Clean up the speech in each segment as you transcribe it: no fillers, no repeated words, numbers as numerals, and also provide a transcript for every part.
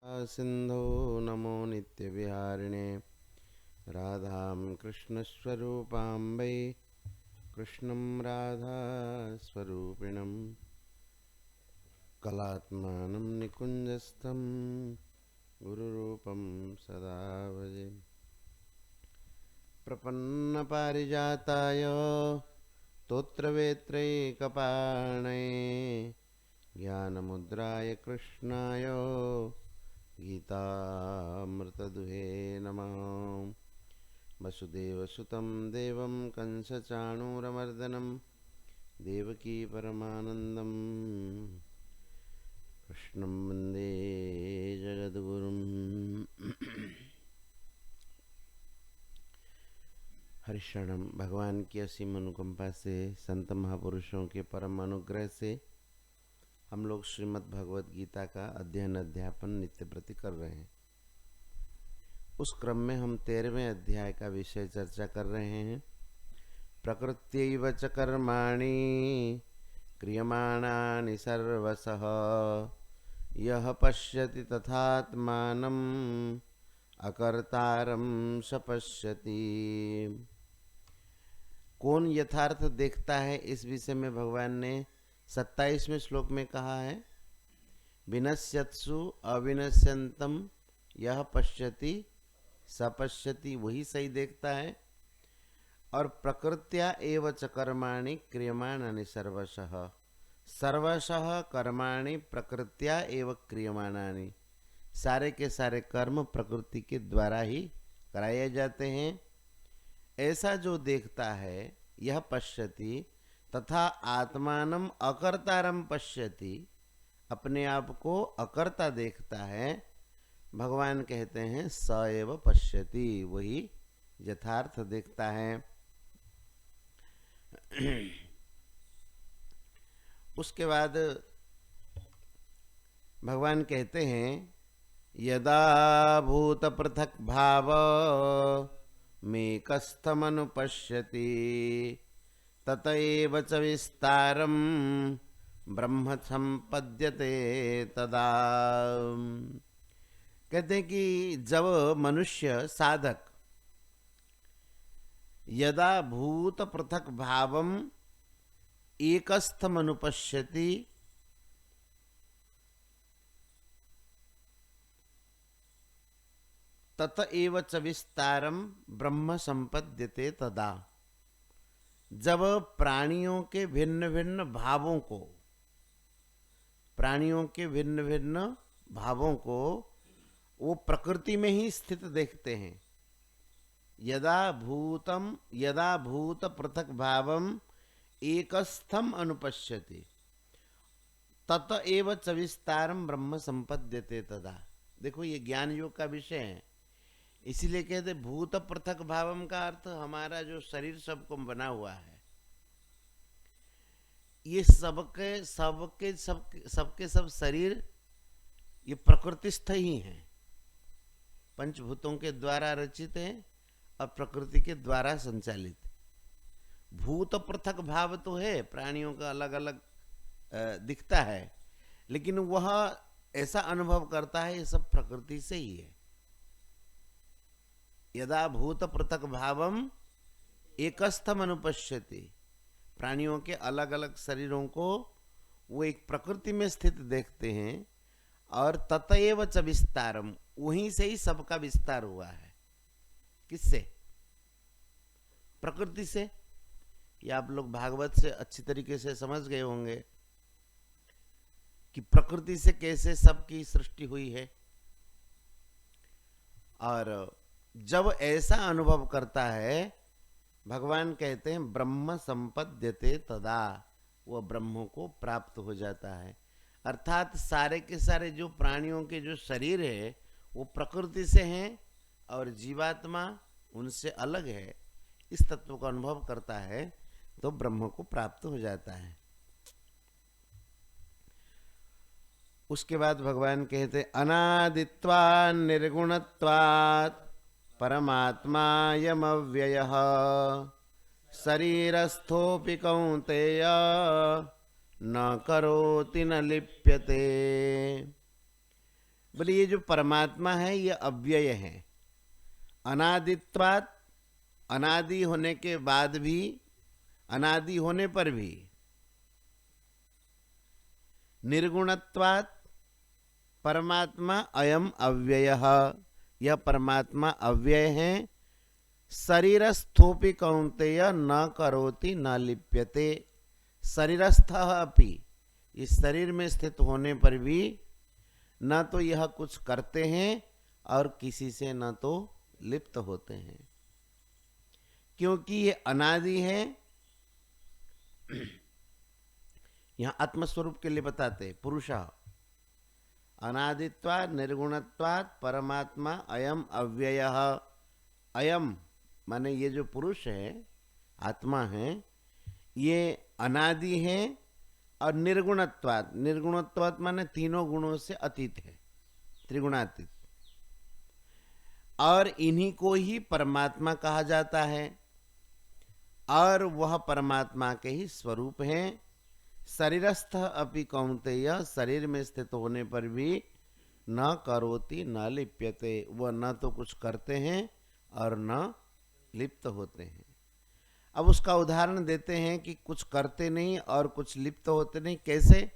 सिंधो नमो नित्यविहारिणे राधां कृष्णस्वरूपां वै कृष्णं राधास्वरूपिणं कलात्मानं निकुञ्जस्थं गुरुरूपं सदा भजे। प्रपन्नपारिजाताय स्तोत्रवेत्रैकपाणये ज्ञानमुद्राय कृष्णाय गीतामृतदुहे नमः। वसुदेवसुतं देवं कंसचाणूरमर्दनं देवकी परमानन्दं कृष्णं वन्दे जगद्गुरुम्। हरिशरणम। भगवान की असीम अनुकंपा से, संत महापुरुषों के परम अनुग्रह से हम लोग श्रीमद् भगवत गीता का अध्ययन अध्यापन नित्य प्रति कर रहे हैं। उस क्रम में हम 13वें अध्याय का विषय चर्चा कर रहे हैं। प्रकृत्यैव च कर्माणि क्रियमाणानि सर्वशः यः पश्यति तथात्मानम् अकर्तारं स पश्यति। कौन यथार्थ देखता है, इस विषय में भगवान ने 27वें श्लोक में कहा है, विनश्यत्सु अविनश्यंतम यह पश्यति सपश्यति, वही सही देखता है। और प्रकृत्या एव च कर्माणि क्रियमाणानि सर्वशः, सर्वशः कर्माणि प्रकृत्या एव क्रियमाणानि, सारे के सारे कर्म प्रकृति के द्वारा ही कराए जाते हैं। ऐसा जो देखता है, यह पश्यति तथा आत्मानम अकर्तारम पश्यति, अपने आप को अकर्ता देखता है। भगवान कहते हैं स एव पश्यति, वही यथार्थ देखता है। उसके बाद भगवान कहते हैं यदा भूत पृथक भाव मेकस्थमनुपश्यति ततएव च विस्तारं ब्रह्म संपद्यते तदा। कहते हैं कि जब मनुष्य साधक यदा भूत पृथक भावम एकस्थमनुपश्यति तत एव च विस्तारम ब्रह्म संपद्यते तदा। जब प्राणियों के भिन्न भिन्न भावों को, प्राणियों के भिन्न भिन्न भावों को वो प्रकृति में ही स्थित देखते हैं। यदा भूत पृथक भावम एकस्थम अनुपश्यति तत एव च विस्तारम ब्रह्म संपद्यते तदा। देखो, ये ज्ञान योग का विषय है, इसीलिए कहते भूत पृथक भावम का अर्थ हमारा जो शरीर सबको बना हुआ है, ये सबके सब शरीर ये प्रकृतिस्थ ही हैं, पंचभूतों के द्वारा रचित हैं और प्रकृति के द्वारा संचालित। भूत पृथक भाव तो है, प्राणियों का अलग अलग दिखता है, लेकिन वह ऐसा अनुभव करता है ये सब प्रकृति से ही है। यदा भूत पृथक भावम एकस्थम अनुपश्यति, प्राणियों के अलग अलग शरीरों को वो एक प्रकृति में स्थित देखते हैं। और ततएव च विस्तारम, वहीं से ही सबका विस्तार हुआ है। किससे? प्रकृति से। ये आप लोग भागवत से अच्छी तरीके से समझ गए होंगे कि प्रकृति से कैसे सबकी सृष्टि हुई है। और जब ऐसा अनुभव करता है, भगवान कहते हैं ब्रह्म संपद्यते तदा, वह ब्रह्म को प्राप्त हो जाता है। अर्थात सारे के सारे जो प्राणियों के जो शरीर है वो प्रकृति से हैं और जीवात्मा उनसे अलग है। इस तत्व का अनुभव करता है तो ब्रह्म को प्राप्त हो जाता है। उसके बाद भगवान कहते अनादित्वा निर्गुणत्वात् परमात्मायमव्ययः शरीरस्थोऽपि कौन्तेय न करोति न लिप्यते। बोले ये जो परमात्मा है ये अव्यय है, अनादित्वात्, अनादि होने के बाद भी, अनादि होने पर भी, निर्गुणत्वात्, परमात्मा अयम अव्ययः, यह परमात्मा अव्यय है। शरीरस्थोपि कौन्तेय न करोति न लिप्यते, शरीरस्थः अपि, इस शरीर में स्थित होने पर भी न तो यह कुछ करते हैं और किसी से न तो लिप्त होते हैं, क्योंकि ये अनादि है। यहां आत्मस्वरूप के लिए बताते, पुरुष अनादित्वात् निर्गुणत्वात् परमात्मा अयम अव्ययः। अयम माने ये जो पुरुष है, आत्मा है, ये अनादि है और निर्गुणत्वात्, निर्गुणत्वात् माने तीनों गुणों से अतीत है, त्रिगुणातीत, और इन्हीं को ही परमात्मा कहा जाता है और वह परमात्मा के ही स्वरूप हैं। शरीरस्थ अपि कौन्तेय, शरीर में स्थित होने पर भी न करोति न लिप्यते, वह न तो कुछ करते हैं और न लिप्त होते हैं। अब उसका उदाहरण देते हैं कि कुछ करते नहीं और कुछ लिप्त होते नहीं, कैसे?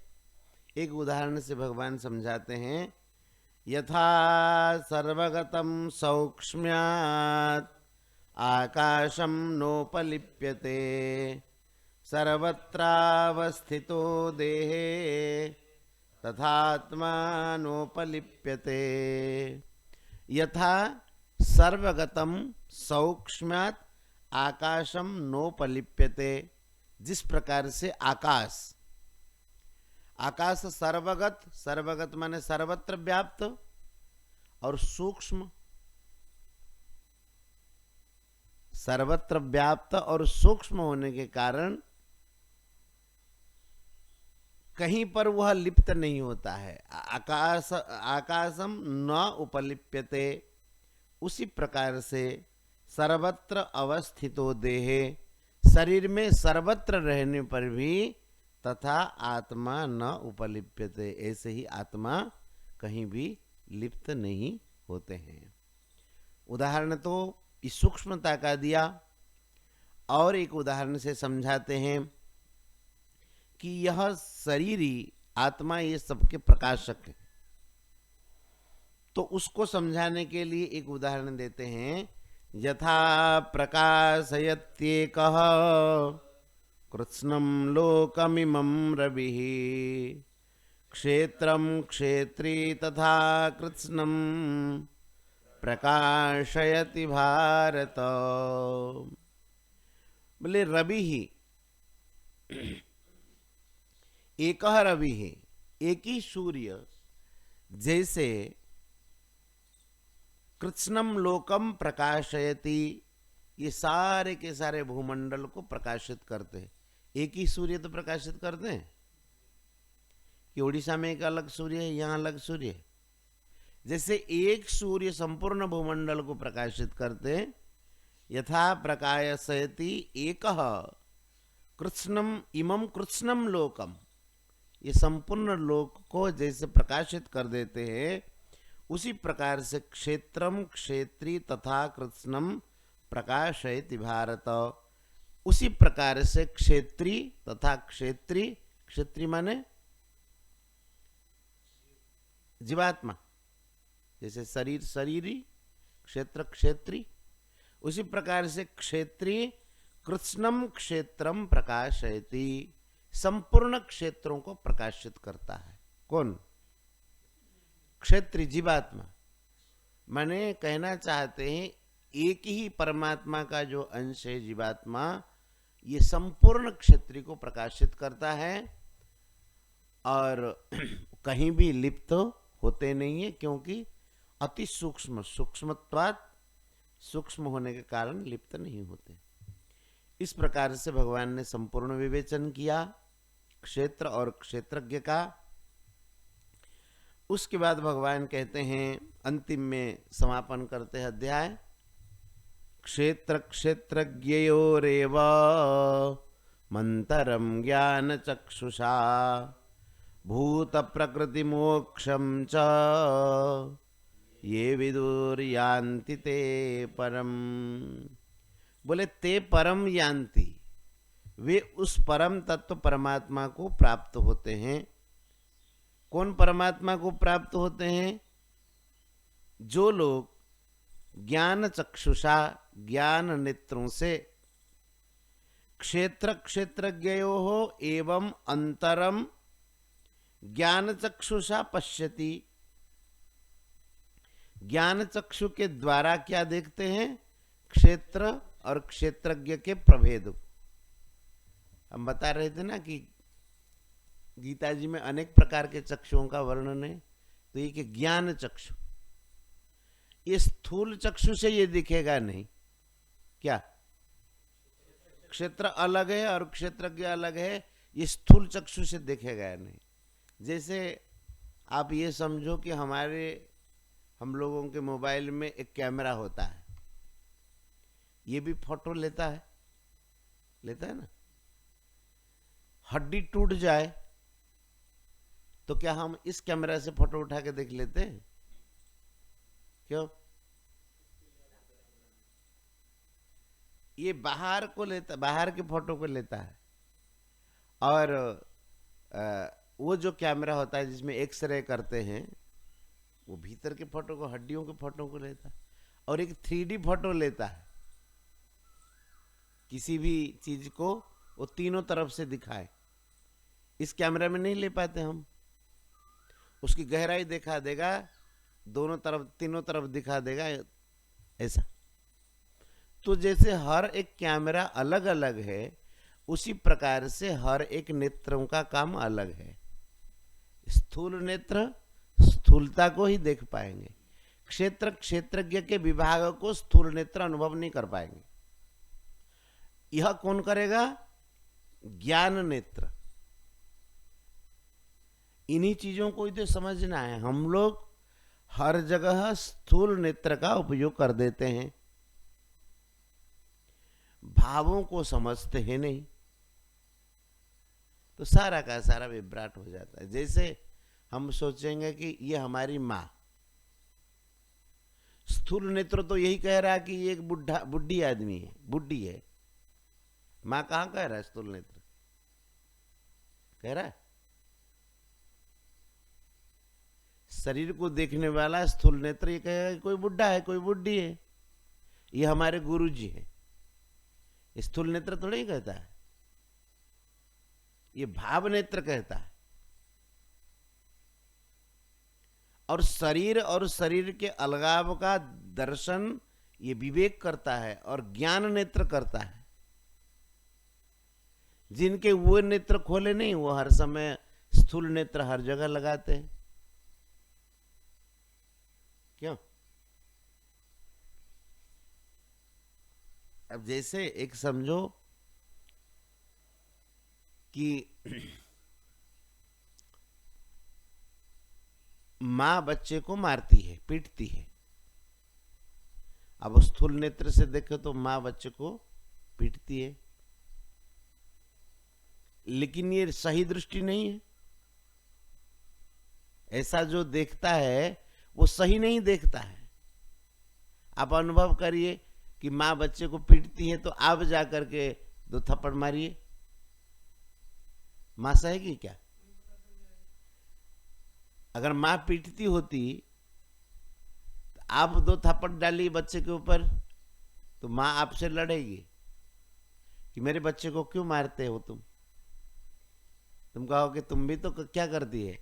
एक उदाहरण से भगवान समझाते हैं। यथा सर्वगतं सौक्ष्म्यात् आकाशं नोपलिप्यते सर्वत्रावस्थितो देहे तथात्मा नोपलिप्यते। यथा सर्वगतं सौक्ष्म्यात् आकाशम नोपलिप्यते, जिस प्रकार से आकाश, आकाश सर्वगत, सर्वगत माने सर्वत्र व्याप्त, और सूक्ष्म, सर्वत्र व्याप्त और सूक्ष्म होने के कारण कहीं पर वह लिप्त नहीं होता है। आकाशम न उपलिप्यते, उसी प्रकार से सर्वत्र अवस्थितो देहे, शरीर में सर्वत्र रहने पर भी तथा आत्मा न उपलिप्यते, ऐसे ही आत्मा कहीं भी लिप्त नहीं होते हैं। उदाहरण तो इस सूक्ष्मता का दिया, और एक उदाहरण से समझाते हैं कि यह शरीरी आत्मा ये सबके प्रकाशक है। तो उसको समझाने के लिए एक उदाहरण देते हैं। यथा प्रकाशयत्येकः कृत्स्नं लोकमिमं रविः क्षेत्रं क्षेत्री तथा कृत्स्नं प्रकाशयति भारत। बोले रवि ही, एक रवि है, एक ही सूर्य जैसे कृत्स्नम लोकम प्रकाशयति, ये सारे के सारे भूमंडल को प्रकाशित करते हैं। एक ही सूर्य तो प्रकाशित करते हैं कि उड़ीसा में एक अलग सूर्य है, यहाँ अलग सूर्य है। जैसे एक सूर्य संपूर्ण भूमंडल को प्रकाशित करते हैं, यथा प्रकाशयति एकः कृत्स्नम इमं कृत्स्नम लोकम, ये संपूर्ण लोक को जैसे प्रकाशित कर देते हैं, उसी प्रकार से क्षेत्रम क्षेत्री तथा कृत्स्नम प्रकाशयति भारत, उसी प्रकार से क्षेत्री तथा क्षेत्री, क्षेत्री माने जीवात्मा, जैसे शरीर शरीरी, क्षेत्र क्षेत्री, उसी प्रकार से क्षेत्री कृत्स्नम क्षेत्रम प्रकाशयति, संपूर्ण क्षेत्रों को प्रकाशित करता है। कौन? क्षेत्री, जीवात्मा। माने कहना चाहते हैं एक ही परमात्मा का जो अंश है जीवात्मा, ये संपूर्ण क्षेत्री को प्रकाशित करता है और कहीं भी लिप्त होते नहीं है, क्योंकि अति सूक्ष्म, सूक्ष्मत्वात्, सूक्ष्म होने के कारण लिप्त नहीं होते। इस प्रकार से भगवान ने संपूर्ण विवेचन किया क्षेत्र और क्षेत्रज्ञ का। उसके बाद भगवान कहते हैं, अंतिम में समापन करते हैं अध्याय, क्षेत्र क्षेत्रज्ञयोरेव मंतरम ज्ञान चक्षुषा भूत प्रकृति मोक्षम च ये विदुर यान्ति ते परम। बोले ते परम यान्ति, वे उस परम तत्व परमात्मा को प्राप्त होते हैं। कौन परमात्मा को प्राप्त होते हैं? जो लोग ज्ञान चक्षुषा, ज्ञान नेत्रों से क्षेत्र क्षेत्रज्ञयोः एवं अंतरम ज्ञान चक्षुषा पश्यति। ज्ञान चक्षु के द्वारा क्या देखते हैं? क्षेत्र और क्षेत्रज्ञ के प्रभेद। हम बता रहे थे ना कि गीता जी में अनेक प्रकार के चक्षुओं का वर्णन है। तो ये कि ज्ञान चक्षु, ये स्थूल चक्षु से ये दिखेगा नहीं। क्या? क्षेत्र अलग है और क्षेत्रज्ञ अलग है, ये स्थूल चक्षु से दिखेगा नहीं। जैसे आप ये समझो कि हम लोगों के मोबाइल में एक कैमरा होता है, ये भी फोटो लेता है ना। हड्डी टूट जाए तो क्या हम इस कैमरा से फोटो उठा के देख लेते हैं? क्यों? ये बाहर के फोटो को लेता है। और वो जो कैमरा होता है जिसमें एक्सरे करते हैं, वो भीतर के फोटो को, हड्डियों के फोटो को लेता है। और एक 3D फोटो लेता है, किसी भी चीज को वो तीनों तरफ से दिखाए। इस कैमरा में नहीं ले पाते हम। उसकी गहराई दिखा देगा, दोनों तरफ, तीनों तरफ दिखा देगा, ऐसा। तो जैसे हर एक कैमरा अलग अलग है, उसी प्रकार से हर एक नेत्रों का काम अलग है। स्थूल नेत्र स्थूलता को ही देख पाएंगे, क्षेत्र क्षेत्रज्ञ के विभाग को स्थूल नेत्र अनुभव नहीं कर पाएंगे। यह कौन करेगा? ज्ञान नेत्र। इन्हीं चीजों को तो समझना है। हम लोग हर जगह स्थूल नेत्र का उपयोग कर देते हैं, भावों को समझते हैं नहीं, तो सारा का सारा विभ्राट हो जाता है। जैसे हम सोचेंगे कि ये हमारी माँ, स्थूल नेत्र तो यही कह रहा है कि ये एक बुढ़ी आदमी है, बुढ़ी है। माँ कहाँ कह रहा है? स्थूल नेत्र कह रहा है। शरीर को देखने वाला स्थूल नेत्र ये कहेगा कि कोई बुढ़ा है, कोई बुढ़ी है, ये हमारे गुरुजी है। स्थूल नेत्र थोड़ा ही कहता है, ये भाव नेत्र कहता है। और शरीर के अलगाव का दर्शन ये विवेक करता है और ज्ञान नेत्र करता है। जिनके वो नेत्र खोले नहीं, वो हर समय स्थूल नेत्र हर जगह लगाते हैं। क्यों? अब जैसे एक समझो कि मां बच्चे को मारती है, पीटती है। अब स्थूल नेत्र से देखे तो मां बच्चे को पीटती है, लेकिन ये सही दृष्टि नहीं है। ऐसा जो देखता है वो सही नहीं देखता है। आप अनुभव करिए कि मां बच्चे को पीटती है, तो आप जाकर के 2 थप्पड़ मारिए, मां सहेगी क्या? अगर मां पीटती होती तो आप 2 थप्पड़ डालिए बच्चे के ऊपर, तो मां आपसे लड़ेगी कि मेरे बच्चे को क्यों मारते हो तुम कहोगे तुम भी तो क्या करती है,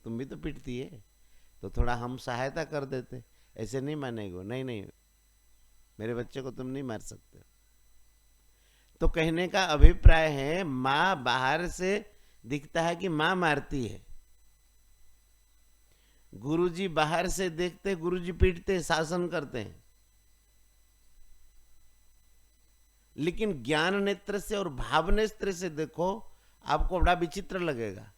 तुम भी तो पीटती है, तो थोड़ा हम सहायता कर देते। ऐसे नहीं मानेगो, नहीं, मेरे बच्चे को तुम नहीं मार सकते। तो कहने का अभिप्राय है, मां बाहर से दिखता है कि मां मारती है, गुरुजी बाहर से देखते, गुरुजी पीटते, शासन करते हैं। लेकिन ज्ञान नेत्र से और भाव नेत्र से देखो, आपको बड़ा विचित्र लगेगा।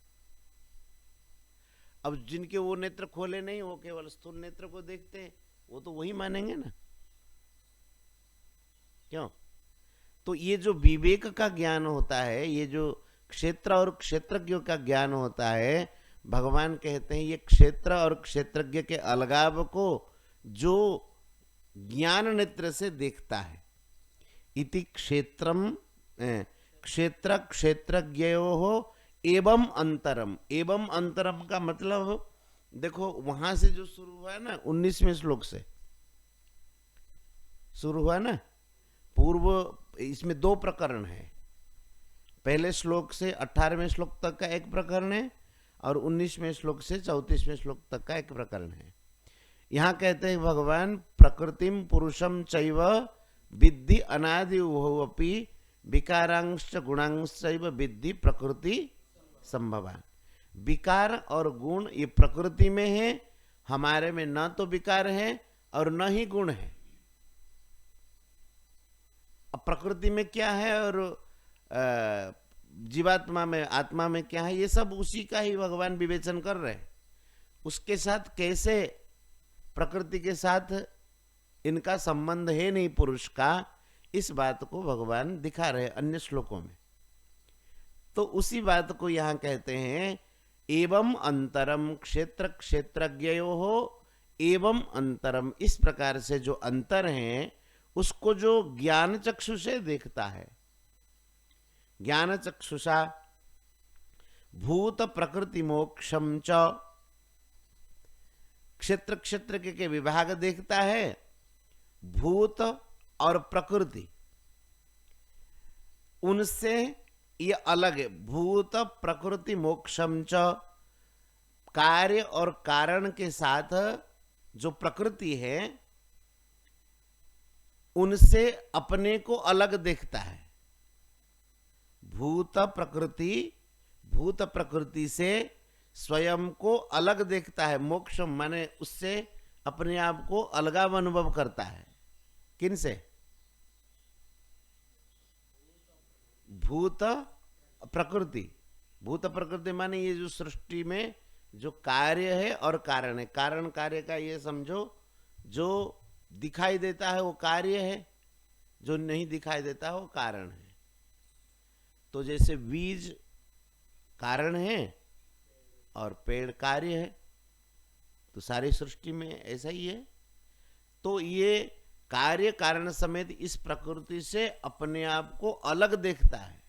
अब जिनके वो नेत्र खोले नहीं, वो केवल स्थूल नेत्र को देखते हैं, वो तो वही मानेंगे ना। क्यों? तो ये जो विवेक का ज्ञान होता है, ये जो क्षेत्र और क्षेत्रज्ञों का ज्ञान होता है। भगवान कहते हैं ये क्षेत्र और क्षेत्रज्ञ के अलगाव को जो ज्ञान नेत्र से देखता है, इति क्षेत्रम क्षेत्र क्षेत्रज्ञयोः एवं अंतरम। एवं अंतरम का मतलब देखो वहां से जो शुरू हुआ है ना, 19वें श्लोक से शुरू हुआ ना, पूर्व इसमें 2 प्रकरण है। पहले श्लोक से 18वें श्लोक तक का एक प्रकरण है और 19वें श्लोक से 34वें श्लोक तक का एक प्रकरण है। यहां कहते हैं भगवान प्रकृतिम पुरुषम चैव विद्धि अनादि उभवपि विकारांश गुणांश्चैव विद्धि प्रकृति संभवा। विकार और गुण ये प्रकृति में है, हमारे में न तो विकार है और न ही गुण है। अब प्रकृति में क्या है और जीवात्मा में आत्मा में क्या है, ये सब उसी का ही भगवान विवेचन कर रहे हैं। उसके साथ कैसे प्रकृति के साथ इनका संबंध है नहीं पुरुष का, इस बात को भगवान दिखा रहे अन्य श्लोकों में। तो उसी बात को यहां कहते हैं एवं अंतरम क्षेत्र क्षेत्रज्ञयोः एवं अंतरम। इस प्रकार से जो अंतर है उसको जो ज्ञान चक्षु से देखता है, ज्ञान चक्षुषा भूत प्रकृति मोक्षम च, क्षेत्र क्षेत्र के विभाग देखता है, भूत और प्रकृति उनसे ये अलग है। भूत प्रकृति मोक्षम च, कार्य और कारण के साथ जो प्रकृति है उनसे अपने को अलग देखता है। भूत प्रकृति से स्वयं को अलग देखता है। मोक्ष माने उससे अपने आप को अलगाव अनुभव करता है। किन से? भूत प्रकृति। भूत प्रकृति माने ये जो सृष्टि में जो कार्य है और कारण है। कारण कार्य का ये समझो, जो दिखाई देता है वो कार्य है, जो नहीं दिखाई देता है वो कारण है। तो जैसे बीज कारण है और पेड़ कार्य है, तो सारी सृष्टि में ऐसा ही है। तो ये कार्य कारण समेत इस प्रकृति से अपने आप को अलग देखता है।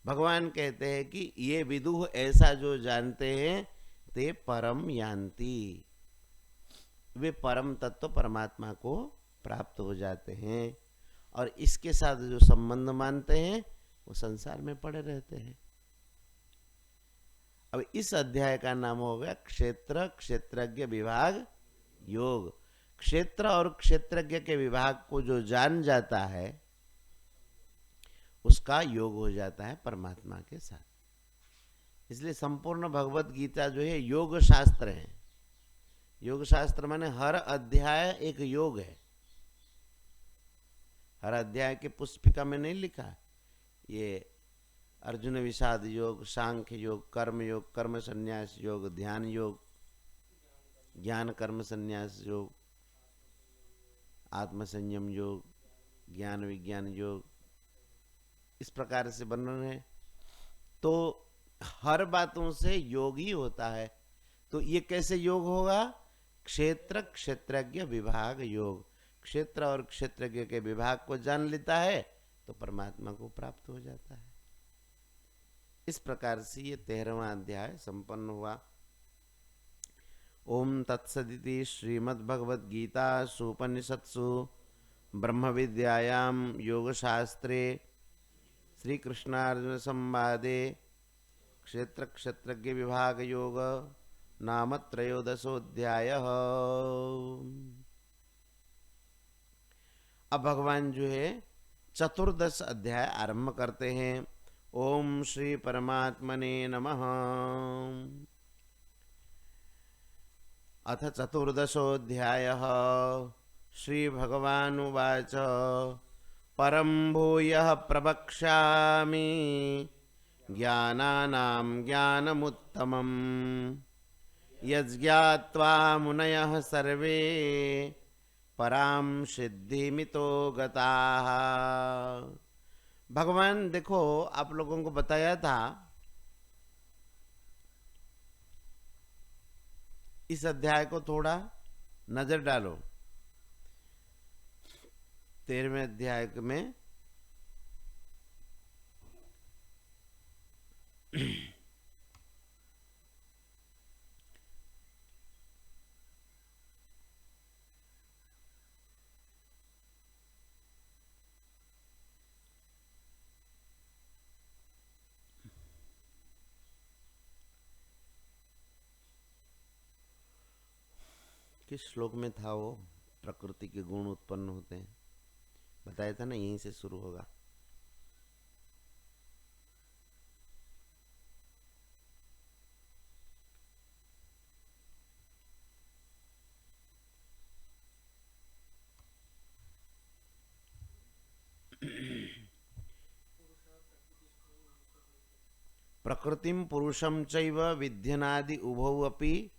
भगवान कहते हैं कि ये विदुः ऐसा जो जानते हैं ते परम यान्ति, वे परम तत्व परमात्मा को प्राप्त हो जाते हैं। और इसके साथ जो संबंध मानते हैं वो संसार में पड़े रहते हैं। अब इस अध्याय का नाम हो गया क्षेत्र क्षेत्रज्ञ विभाग योग। क्षेत्र और क्षेत्रज्ञ के विभाग को जो जान जाता है उसका योग हो जाता है परमात्मा के साथ। इसलिए संपूर्ण भगवत गीता जो है योग शास्त्र है। योग शास्त्र माने हर अध्याय एक योग है। हर अध्याय के पुस्तिका में नहीं लिखा ये अर्जुन विषाद योग, सांख्य योग, कर्म संन्यास योग, ध्यान योग, ज्ञान कर्म संन्यास योग, आत्म संयम योग, ज्ञान विज्ञान योग, इस प्रकार से वर्णन है। तो हर बातों से योग ही होता है। तो ये कैसे योग होगा? क्षेत्र क्षेत्रज्ञ विभाग योग। क्षेत्र और क्षेत्रज्ञ के विभाग को जान लेता है तो परमात्मा को प्राप्त हो जाता है। इस प्रकार से ये 13वां अध्याय संपन्न हुआ। ओम तत्सदिति श्रीमद्भगवद्गीतासु उपनिषत्सु ब्रह्म विद्यायां योगशास्त्रे श्रीकृष्णार्जुन संवादे क्षेत्र क्षेत्रज्ञ विभाग योग नाम 13वां। अब भगवान जो है 14 अध्याय आरंभ करते हैं। ओम श्री परमात्मने नमः। अथ 14 श्री भगवानुवाच परं भूयः प्रवक्ष्यामि ज्ञानानां ज्ञानमुत्तमम् यज्ञात्वा मुनयः सर्वे परां सिद्धिमितो गताः भगवान देखो, आप लोगों को बताया था, इस अध्याय को थोड़ा नजर डालो। 13वें अध्याय में किस श्लोक में था वो, प्रकृति के गुण उत्पन्न होते हैं, बताया था ना, यहीं से शुरू होगा। प्रकृतिम पुरुषम चैव विध्यनादि उभौ अपि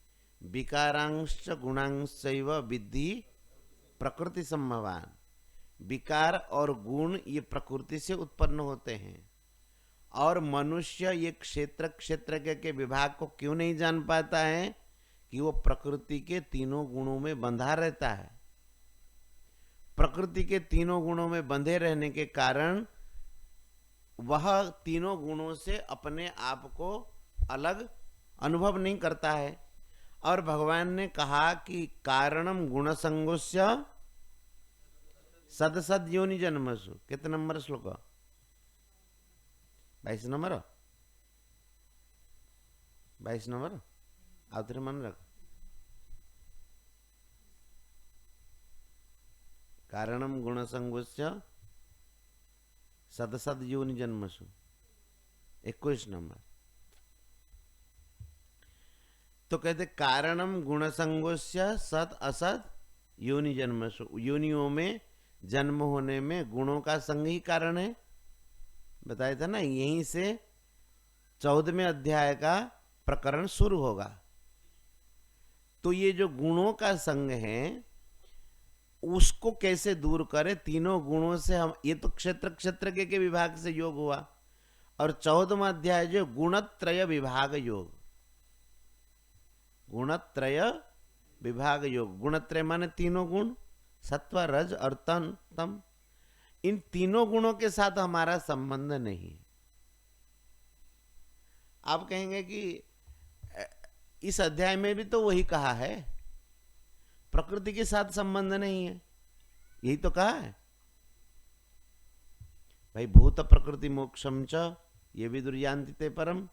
विकारांश्च गुणांश्चैव विद्धि प्रकृति संभवान। विकार और गुण ये प्रकृति से उत्पन्न होते हैं, और मनुष्य ये क्षेत्र क्षेत्र के विभाग को क्यों नहीं जान पाता है कि वो प्रकृति के तीनों गुणों में बंधा रहता है। प्रकृति के तीनों गुणों में बंधे रहने के कारण वह तीनों गुणों से अपने आप को अलग अनुभव नहीं करता है। और भगवान ने कहा कि कारणम गुण संगोस्य सदसद योनि जन्मसु। कितने नंबर श्लोक? 22 नंबर। 22 नंबर आउतरे मन रख। कारणम गुण संगोस्य सदसद योनि जन्मसु 21 नंबर। तो कहते कारणम गुण संगोस्य सत असत योनि जन्मसु। योनियों में जन्म होने में गुणों का संग ही कारण है, बताया था ना। यहीं से 14वें अध्याय का प्रकरण शुरू होगा। तो ये जो गुणों का संग है उसको कैसे दूर करें? तीनों गुणों से हम, ये तो क्षेत्र क्षेत्र के विभाग से योग हुआ, और 14वां अध्याय जो गुणत्रय विभाग योग, गुणत्रय विभाग योग। गुणत्रय माने तीनों गुण, सत्व रज और तम। इन तीनों गुणों के साथ हमारा संबंध नहीं है। आप कहेंगे कि इस अध्याय में भी तो वही कहा है, प्रकृति के साथ संबंध नहीं है, यही तो कहा है भाई। भूत प्रकृति मोक्षम च ये भी दुर्यांति ते परम।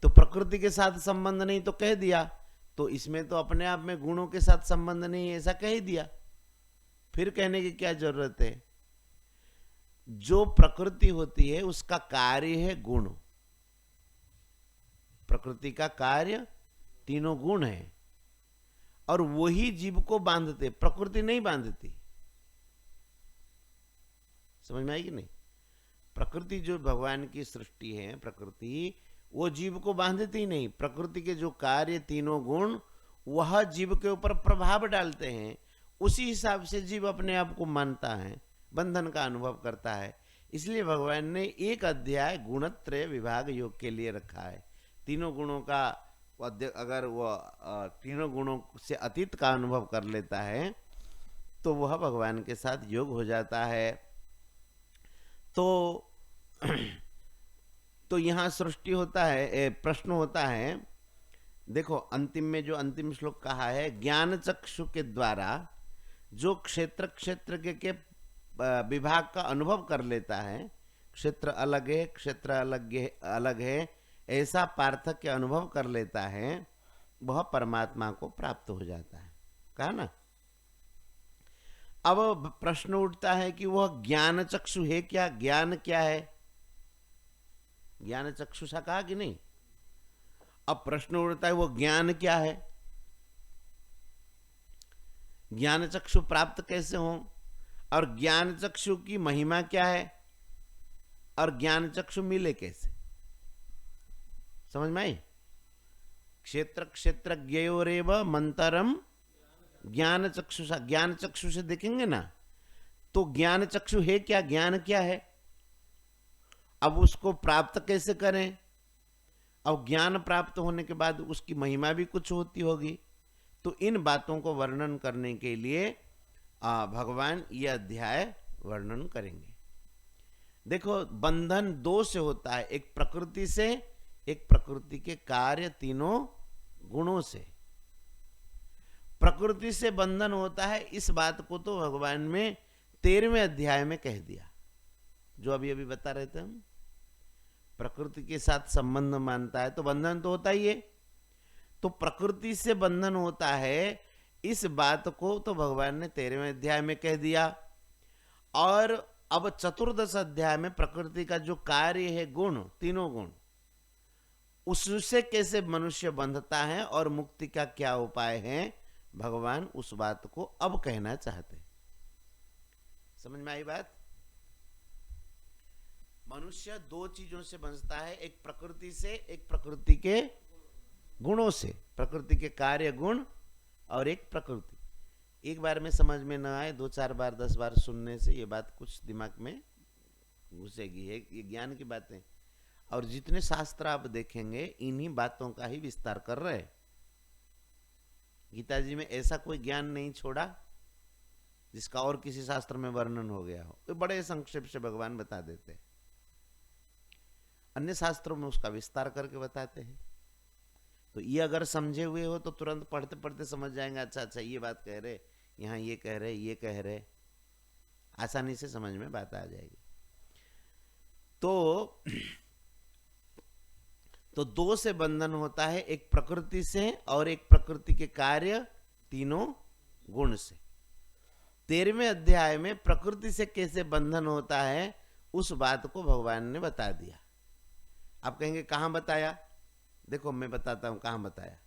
तो प्रकृति के साथ संबंध नहीं तो कह दिया, तो इसमें तो अपने आप में गुणों के साथ संबंध नहीं है ऐसा कह ही दिया, फिर कहने की क्या जरूरत है? जो प्रकृति होती है उसका कार्य है गुण। प्रकृति का कार्य तीनों गुण है, और वही जीव को बांधते, प्रकृति नहीं बांधती। समझ में आई कि नहीं? प्रकृति जो भगवान की सृष्टि है, प्रकृति वो जीव को बांधती नहीं। प्रकृति के जो कार्य तीनों गुण वह जीव के ऊपर प्रभाव डालते हैं, उसी हिसाब से जीव अपने आप को मानता है, बंधन का अनुभव करता है। इसलिए भगवान ने एक अध्याय गुणत्रय विभाग योग के लिए रखा है। तीनों गुणों का अगर वह तीनों गुणों से अतीत का अनुभव कर लेता है तो वह भगवान के साथ योग हो जाता है। तो यहाँ सृष्टि होता है, प्रश्न होता है। देखो अंतिम में जो अंतिम श्लोक कहा है, ज्ञान चक्षु के द्वारा जो क्षेत्र क्षेत्र के विभाग का अनुभव कर लेता है, क्षेत्र अलग है, क्षेत्र अलग है, ऐसा पार्थक्य अनुभव कर लेता है, वह परमात्मा को प्राप्त हो जाता है। कहा ना। अब प्रश्न उठता है कि वह ज्ञान चक्षु है क्या? ज्ञान क्या है? ज्ञान चक्षुषा कहा कि नहीं? अब प्रश्न उठता है वो ज्ञान क्या है? ज्ञान चक्षु प्राप्त कैसे हो, और ज्ञान चक्षु की महिमा क्या है, और ज्ञान चक्षु मिले कैसे? समझ में आई? क्षेत्र क्षेत्र ज्ञयोरेव मंतरम ज्ञान चक्षुषा। ज्ञान चक्षु से देखेंगे ना तो ज्ञान चक्षु है क्या, ज्ञान क्या है? अब उसको प्राप्त कैसे करें? अब ज्ञान प्राप्त होने के बाद उसकी महिमा भी कुछ होती होगी। तो इन बातों को वर्णन करने के लिए भगवान यह अध्याय वर्णन करेंगे। देखो, बंधन दो से होता है, एक प्रकृति से, एक प्रकृति के कार्य तीनों गुणों से। प्रकृति से बंधन होता है, इस बात को तो भगवान में 13वें अध्याय में कह दिया, जो अभी अभी बता रहे थे हम। प्रकृति के साथ संबंध मानता है तो बंधन तो होता ही है। तो प्रकृति से बंधन होता है, इस बात को तो भगवान ने 13वें अध्याय में कह दिया। और अब चतुर्दश अध्याय में प्रकृति का जो कार्य है, गुण, तीनों गुण, उससे कैसे मनुष्य बंधता है और मुक्ति का क्या उपाय है, भगवान उस बात को अब कहना चाहते। समझ में आई बात? मनुष्य दो चीजों से बंधता है, एक प्रकृति से, एक प्रकृति के गुणों से। प्रकृति के कार्य गुण और एक प्रकृति। एक बार में समझ में न आए, 2-4 बार 10 बार सुनने से ये बात कुछ दिमाग में घुसेगी। ये ज्ञान की बातें, और जितने शास्त्र आप देखेंगे इन्हीं बातों का ही विस्तार कर रहे हैं। गीता जी में ऐसा कोई ज्ञान नहीं छोड़ा जिसका और किसी शास्त्र में वर्णन हो गया हो। तो बड़े संक्षेप से भगवान बता देते हैं, अन्य शास्त्रों में उसका विस्तार करके बताते हैं। तो ये अगर समझे हुए हो तो तुरंत पढ़ते पढ़ते समझ जाएंगे, अच्छा अच्छा ये बात कह रहे, यहाँ ये कह रहे, ये कह रहे, आसानी से समझ में बात आ जाएगी। तो दो से बंधन होता है, एक प्रकृति से और एक प्रकृति के कार्य तीनों गुण से। 13वें अध्याय में प्रकृति से कैसे बंधन होता है उस बात को भगवान ने बता दिया। आप कहेंगे कहां बताया? देखो मैं बताता हूं कहां बताया।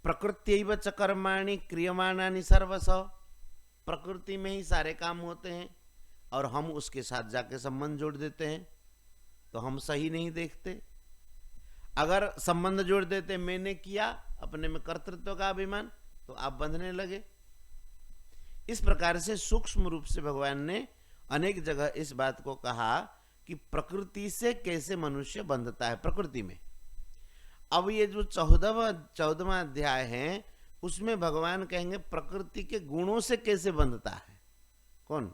प्रकृत्यैव च कर्माणि क्रियमाणानि सर्वश। प्रकृति में ही सारे काम होते हैं और हम उसके साथ जाके संबंध जोड़ देते हैं, तो हम सही नहीं देखते। अगर संबंध जोड़ देते, मैंने किया, अपने में कर्तृत्व का अभिमान, तो आप बंधने लगे। इस प्रकार से सूक्ष्म रूप से भगवान ने अनेक जगह इस बात को कहा कि प्रकृति से कैसे मनुष्य बंधता है प्रकृति में। अब ये जो 14वां अध्याय है उसमें भगवान कहेंगे प्रकृति के गुणों से कैसे बंधता है। कौन?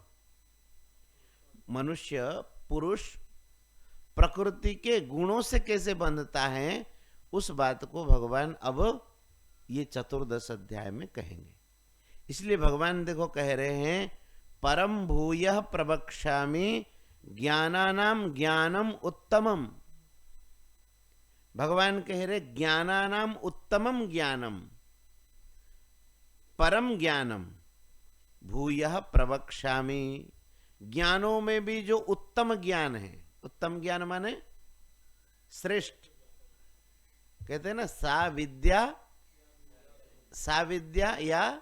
मनुष्य, पुरुष प्रकृति के गुणों से कैसे बंधता है, उस बात को भगवान अब ये चतुर्दश अध्याय में कहेंगे। इसलिए भगवान देखो कह रहे हैं, परम भूयः प्रवक्ष्यामि ज्ञानानाम ज्ञानम उत्तमम। भगवान कह रहे ज्ञानानाम उत्तमम ज्ञानम, परम ज्ञानम भूयः प्रवक्ष्यामि। ज्ञानों में भी जो उत्तम ज्ञान है, उत्तम ज्ञान माने श्रेष्ठ, कहते हैं ना सा विद्या या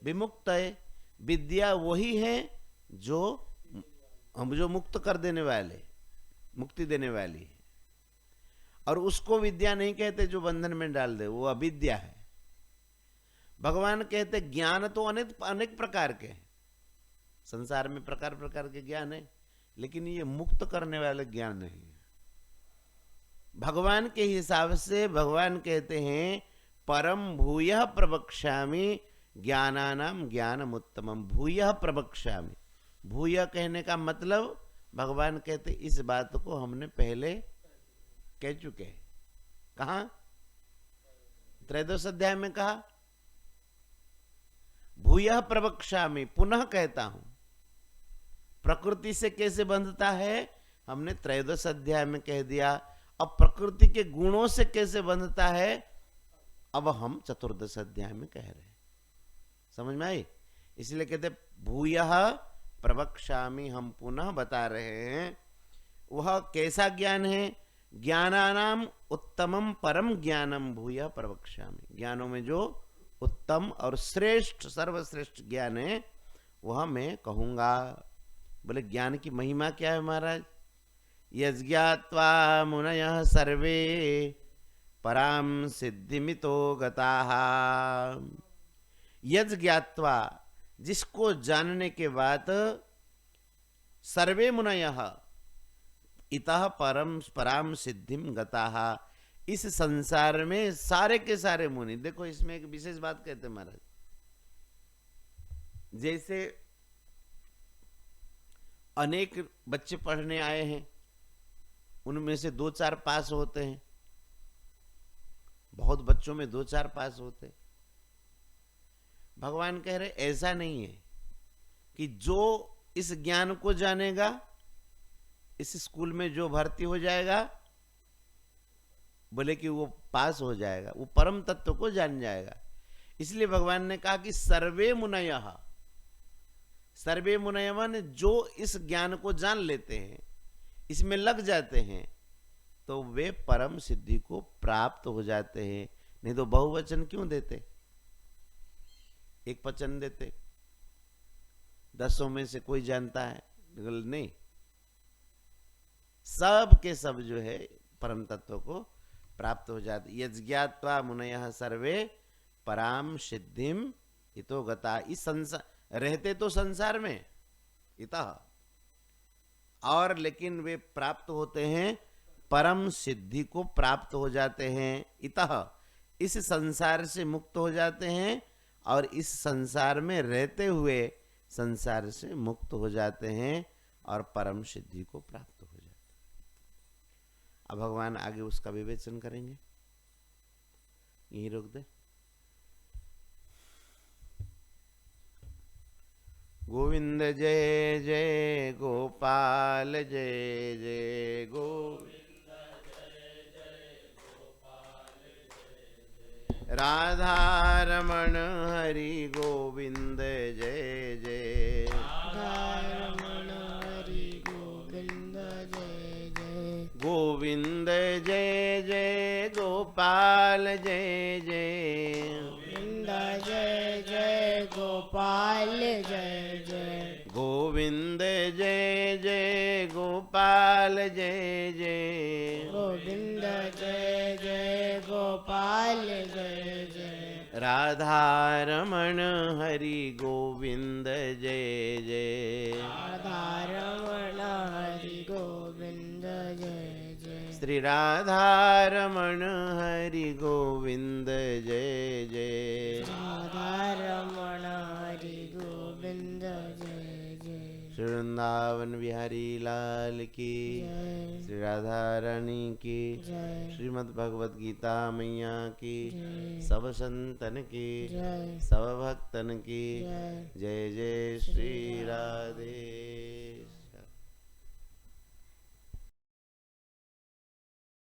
विमुक्त है। विद्या वही है जो मुक्त कर देने वाले, मुक्ति देने वाली है, और उसको विद्या नहीं कहते जो बंधन में डाल दे, वो अविद्या है। भगवान कहते ज्ञान तो अनेक प्रकार के हैं, संसार में प्रकार प्रकार के ज्ञान है, लेकिन ये मुक्त करने वाले ज्ञान नहीं है। भगवान के हिसाब से भगवान कहते हैं परम भूयः प्रवक्ष्यामि ज्ञानानाम ज्ञानमुत्तमम। भूयः प्रवक्ष्यामि, भूयः कहने का मतलब भगवान कहते इस बात को हमने पहले कह चुके हैं। कहां? त्रयोदश अध्याय में कहा। भूयः प्रवक्ष्यामि, पुनः कहता हूं। प्रकृति से कैसे बंधता है हमने त्रयोदश अध्याय में कह दिया। अब प्रकृति के गुणों से कैसे बंधता है अब हम चतुर्दश अध्याय में कह रहे हैं। समझ में आई? इसलिए कहते भूयः प्रवक्ष्यामि, हम पुनः बता रहे हैं वह कैसा ज्ञान है। ज्ञानानाम उत्तमम परम ज्ञानम भूयः प्रवक्ष्यामि। ज्ञानों में जो उत्तम और श्रेष्ठ, सर्वश्रेष्ठ ज्ञान है वह मैं कहूंगा। बोले ज्ञान की महिमा क्या है महाराज? यज्ञात्वा मुनयः सर्वे पराम सिद्धिमितो गताः। यज्ञात्वा, जिसको जानने के बाद सर्वे मुनयः इतः परम पराम सिद्धिम गताः, इस संसार में सारे के सारे मुनि, देखो इसमें एक विशेष बात कहते हैं महाराज, जैसे अनेक बच्चे पढ़ने आए हैं, उनमें से 2-4 पास होते हैं, बहुत बच्चों में 2-4 पास होते हैं। भगवान कह रहे ऐसा नहीं है कि जो इस ज्ञान को जानेगा, इस स्कूल में जो भर्ती हो जाएगा, बोले कि वो पास हो जाएगा, वो परम तत्व को जान जाएगा। इसलिए भगवान ने कहा कि सर्वे मुनयः, सर्वे मुनयः माने जो इस ज्ञान को जान लेते हैं, इसमें लग जाते हैं, तो वे परम सिद्धि को प्राप्त हो जाते हैं। नहीं तो बहुवचन क्यों देते, एक वचन देते, 10 में से कोई जानता है नहीं, सब के सब जो है परम तत्व को प्राप्त हो जाते। यज्ञात्वा मुनयः सर्वे पराम सिद्धिम इतो गता, इस संसार रहते तो संसार में इतः, और लेकिन वे प्राप्त होते हैं, परम सिद्धि को प्राप्त हो जाते हैं। इतः, इस संसार से मुक्त हो जाते हैं, और इस संसार में रहते हुए संसार से मुक्त हो जाते हैं, और परम सिद्धि को प्राप्त हो जाते हैं। अब भगवान आगे उसका विवेचन करेंगे, यहीं रोक दे। गोविंद जय जय गोपाल जय जय गोविंद, राधा रमण हरि गोविंद जय जय, रमण हरि गोविंद जय जय, गोविंद जय जय गोपाल जय जय, गोविंद जय जय गोपाल जय जय, गोविंद जय जय गोपाल जय जय, गोविंद जय जय गोपाल जय जय, राधा रमण हरि गोविंद जय जय, राधा रमण हरि गोविंद जय जय, श्री राधा रमण हरि गोविंद जय जय, राधा रमण हरि गोविंद जय जय, श्री वृंदावन बिहारी लाल की, जय श्री राधा रानी की, जय श्रीमद् भगवत गीता मैया की, जय सब संतन की, जय सब भक्तन की जय जय जय श्री राधे।